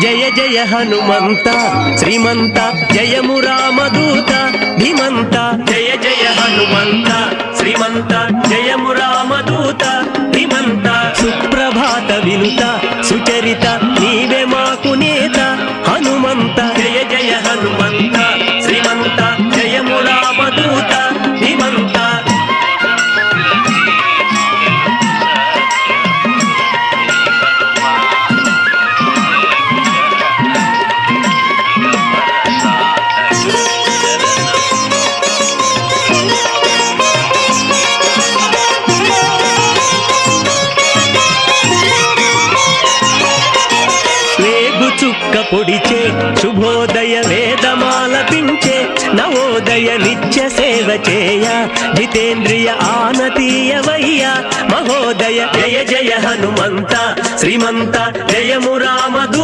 జయ జయ హనుమంత శ్రీమంత జయము రామదూత ధీమంత జయ జయ హనుమంత శ్రీమంత జయము రామదూత ధీమంత సుప్రభాత వినుత సుచరిత నీవే మాకు నేత హనుమంత జయ జయ హనుమంత శ్రీమంత జయము రామదూత ధీమంత చుక్క పొడిచే శుభోదయ వేదమాలపించే నవోదయ నిత్య సేవ చేయ జితేంద్రియ ఆనతీయవయ్య మహోదయ జయ జయ హనుమంత శ్రీమంత జయము రామదూత